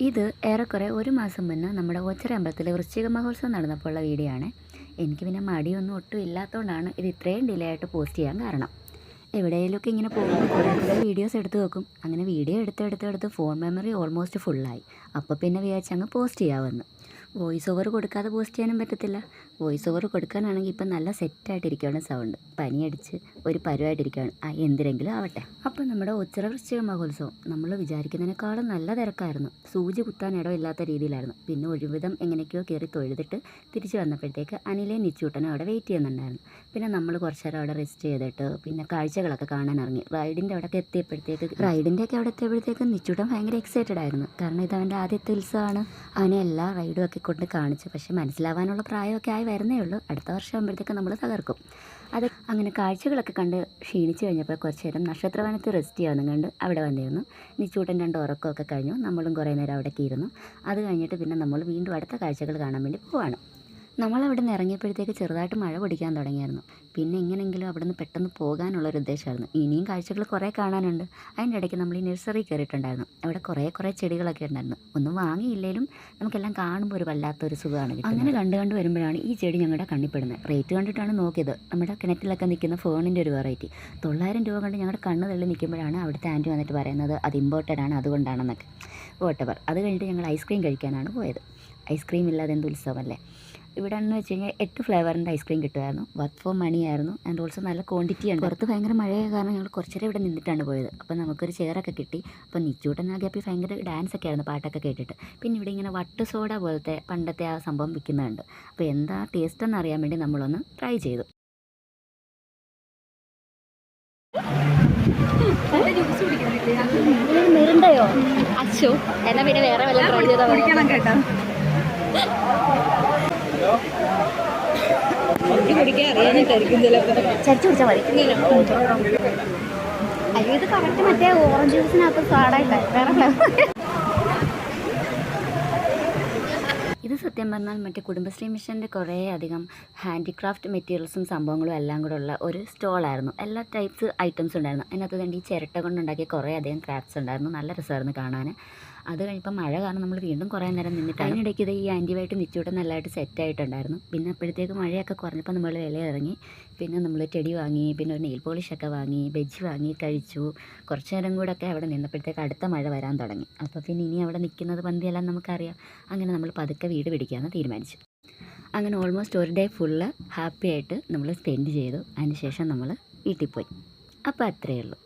ഇത് ഏറെക്കുറെ ഒരു മാസം മുന്നേ നമ്മുടെ ഓച്ചിറ അമ്പലത്തിൽ വൃശ്ചിക മഹോത്സവം നടന്നപ്പോഴുള്ള വീഡിയോ ആണ്. എനിക്ക് പിന്നെ മടിയൊന്നും ഒട്ടും ഇല്ലാത്തതുകൊണ്ടാണ് ഇത് ഇത്രയും ഡിലേ ആയിട്ട് പോസ്റ്റ് ചെയ്യാൻ കാരണം. എവിടെയെങ്കിലുമൊക്കെ ഇങ്ങനെ പോകുമ്പോൾ കുറേ വീഡിയോസ് എടുത്ത് വെക്കും. അങ്ങനെ വീഡിയോ എടുത്ത് ഫോൺ മെമ്മറി ഓൾമോസ്റ്റ് ഫുള്ളായി. അപ്പോൾ പിന്നെ വിചാരിച്ചങ്ങ് പോസ്റ്റ് ചെയ്യാമെന്ന്. വോയിസ് ഓവർ കൊടുക്കാതെ പോസ്റ്റ് ചെയ്യാനും പറ്റത്തില്ല. വോയിസ് ഓവർ കൊടുക്കാനാണെങ്കിൽ ഇപ്പം നല്ല സെറ്റായിട്ടിരിക്കുകയാണ് സൗണ്ട്. പനിയടിച്ച് ഒരു പരുവായിട്ടിരിക്കുകയാണ്. എന്തിനെങ്കിലും ആവട്ടെ. അപ്പോൾ നമ്മുടെ ഓച്ചിറ വൃശ്ചിക മഹോത്സവം നമ്മൾ വിചാരിക്കുന്നതിനേക്കാളും നല്ല തിരക്കായിരുന്നു. സൂചി കുത്താൻ ഇടമില്ലാത്ത രീതിയിലായിരുന്നു. പിന്നെ ഒരുവിധം എങ്ങനെയൊക്കെയോ കയറി തൊഴുതിട്ട് തിരിച്ച് വന്നപ്പോഴത്തേക്ക് അനിലെ നിച്ചൂട്ടനും അവിടെ വെയിറ്റ് ചെയ്യുന്നുണ്ടായിരുന്നു. പിന്നെ നമ്മൾ കുറച്ച് നേരം അവിടെ റെസ്റ്റ് ചെയ്തിട്ട് പിന്നെ കാഴ്ചകളൊക്കെ കാണാൻ ഇറങ്ങി. റൈഡിൻ്റെ അവിടെയൊക്കെ എത്തിയപ്പോഴത്തേക്ക് നിച്ചൂട്ടൻ ഭയങ്കര എക്സൈറ്റഡ് ആയിരുന്നു. കാരണം ഇത് അവൻ്റെ ആദ്യത്തെ ഉത്സവമാണ്. അവനെ എല്ലാ റൈഡും ഒക്കെ കൊണ്ട് കാണിച്ചു. പക്ഷേ മനസ്സിലാവാനുള്ള പ്രായമൊക്കെ ആയി വരുന്നേ ഉള്ളൂ. അടുത്ത വർഷം ആകുമ്പോഴത്തേക്ക് നമ്മൾ തകർക്കും. അത് അങ്ങനെ കാഴ്ചകളൊക്കെ കണ്ട് ക്ഷീണിച്ച് കഴിഞ്ഞപ്പോൾ കുറച്ച് നേരം നക്ഷത്രവനത്തിൽ റെസ്റ്റ് ചെയ്യാമെന്നും കണ്ട് അവിടെ വന്നിരുന്നു. നിച്ചൂട്ടൻ 2 ഉറക്കമൊക്കെ കഴിഞ്ഞു. നമ്മളും കുറേ നേരം അവിടേക്ക് ഇരുന്നു. അത് കഴിഞ്ഞിട്ട് പിന്നെ നമ്മൾ വീണ്ടും അടുത്ത കാഴ്ചകൾ കാണാൻ വേണ്ടി പോവാണ്. നമ്മളവിടെ നിന്ന് ഇറങ്ങിയപ്പോഴത്തേക്ക് ചെറുതായിട്ട് മഴ പൊടിക്കാൻ തുടങ്ങിയായിരുന്നു. പിന്നെ എങ്ങനെയെങ്കിലും അവിടെ നിന്ന് പെട്ടെന്ന് പോകാനുള്ളൊരു ഉദ്ദേശമായിരുന്നു. ഇനിയും കാഴ്ചകൾ കുറേ കാണാനുണ്ട്. അതിൻ്റെ ഇടയ്ക്ക് നമ്മൾ ഈ നഴ്സറി കയറിയിട്ടുണ്ടായിരുന്നു. അവിടെ കുറേ ചെടികളൊക്കെ ഉണ്ടായിരുന്നു. ഒന്നും വാങ്ങിയില്ലെങ്കിലും നമുക്കെല്ലാം കാണുമ്പോൾ ഒരു വല്ലാത്തൊരു സുഖമാണ്. അങ്ങനെ കണ്ട് വരുമ്പോഴാണ് ഈ ചെടി ഞങ്ങളുടെ കണ്ണിപ്പെടുന്നത്. റേറ്റ് കണ്ടിട്ടാണ് നോക്കിയത്. നമ്മുടെ കിണറ്റിലൊക്കെ നിൽക്കുന്ന ഫോണിൻ്റെ ഒരു വെറൈറ്റി 900 രൂപ കൊണ്ട് ഞങ്ങളുടെ കണ്ണ് തള്ളി നിൽക്കുമ്പോഴാണ് അവിടുത്തെ ആൻറ്റി വന്നിട്ട് പറയുന്നത് അത് ഇമ്പോർട്ടഡ് ആണ്, അതുകൊണ്ടാണെന്നൊക്കെ. വോട്ടെവർ. അത് കഴിഞ്ഞിട്ട് ഞങ്ങൾ ഐസ്ക്രീം കഴിക്കാനാണ് പോയത്. ഐസ്ക്രീം ഇല്ലാതെ എന്ത് ഉത്സവമല്ലേ. ഇവിടെ എന്ന് വെച്ച് കഴിഞ്ഞാൽ 8 ഫ്ലേവറിൻ്റെ ഐസ്ക്രീം കിട്ടുമായിരുന്നു. വർത്ത് ഫോർ മണി ആയിരുന്നു. ആൻഡ് ഓൾസോ നല്ല ക്വാണ്ടിറ്റിയാണ്. പുറത്ത് ഭയങ്കര മഴയായ കാരണം ഞങ്ങൾ കുറച്ചേരം ഇവിടെ നിന്നിട്ടാണ് പോയത്. അപ്പോൾ നമുക്കൊരു ചെയറൊക്കെ കിട്ടി. അപ്പോൾ നിച്ചൂട്ടനാകെ അപ്പോൾ ഭയങ്കര ഡാൻസൊക്കെ ആയിരുന്നു പാട്ടൊക്കെ കേട്ടിട്ട്. പിന്നെ ഇവിടെ ഇങ്ങനെ വട്ട് സോഡ പോലത്തെ പണ്ടത്തെ ആ സംഭവം വിൽക്കുന്നുണ്ട്. അപ്പോൾ എന്താ ടേസ്റ്റ് എന്ന് അറിയാൻ വേണ്ടി നമ്മളൊന്ന് ട്രൈ ചെയ്തു. മിറിണ്ടയോ അച്ഛോ എന്നാ പിന്നെ വേറെ വല്ല ട്രൈ ചെയ്താൽ കുടിക്കണം കേട്ടോ. കുടിക്കാൻ അറിയാനായിട്ടായിരിക്കും ചരിച്ചു കുടിച്ചാൽ മതി. അയ്യോ ഇത് കറക്റ്റ് മറ്റേ ഓറഞ്ച് ജ്യൂസിനകത്ത് സാഡായിട്ടായി വേറെ ഫ്ലേവർ. ഇത് സത്യം പറഞ്ഞാൽ മറ്റേ കുടുംബശ്രീ മിഷൻ്റെ കുറേ അധികം ഹാൻഡിക്രാഫ്റ്റ് മെറ്റീരിയൽസും സംഭവങ്ങളും എല്ലാം കൂടെ ഉള്ള ഒരു സ്റ്റോളായിരുന്നു. എല്ലാ ടൈപ്സ് ഐറ്റംസ് ഉണ്ടായിരുന്നു. അതിനകത്ത് തന്നെ ഈ ചിരട്ട കൊണ്ടുണ്ടാക്കിയ കുറേ അധികം ക്രാഫ്റ്റ്സ് ഉണ്ടായിരുന്നു. നല്ല രസമായിരുന്നു കാണാൻ. അത് കഴിഞ്ഞപ്പോൾ മഴ കാരണം നമ്മൾ വീണ്ടും കുറേ നേരം നിന്നിട്ട് അതിനിടയ്ക്ക് ഇത് ഈ ആൻറ്റിയുമായിട്ട് നിച്ചൂട്ടം നല്ലതായിട്ട് സെറ്റായിട്ടുണ്ടായിരുന്നു. പിന്നെ അപ്പോഴത്തേക്ക് മഴയൊക്കെ കുറഞ്ഞപ്പോൾ നമ്മൾ വില ഇറങ്ങി. പിന്നെ നമ്മൾ ടെടി വാങ്ങി, പിന്നെ ഒരു നെയിൽ പോളിഷൊക്കെ വാങ്ങി, ബജ്ജി വാങ്ങി കഴിച്ചു. കുറച്ച് നേരം കൂടെ ഒക്കെ അവിടെ നിന്നപ്പോഴത്തേക്ക് അടുത്ത മഴ വരാൻ തുടങ്ങി. അപ്പോൾ പിന്നെ ഇനി അവിടെ നിൽക്കുന്നത് പന്തിയെല്ലാം നമുക്കറിയാം. അങ്ങനെ നമ്മൾ പതുക്കെ വീട് പിടിക്കാമെന്ന് തീരുമാനിച്ചു. അങ്ങനെ ഓൾമോസ്റ്റ് ഒരു ഡേ ഫുള്ള് ഹാപ്പി ആയിട്ട് നമ്മൾ സ്പെൻഡ് ചെയ്തു. അതിന് ശേഷം നമ്മൾ വീട്ടിൽ പോയി. അപ്പോൾ അത്രയേ ഉള്ളൂ.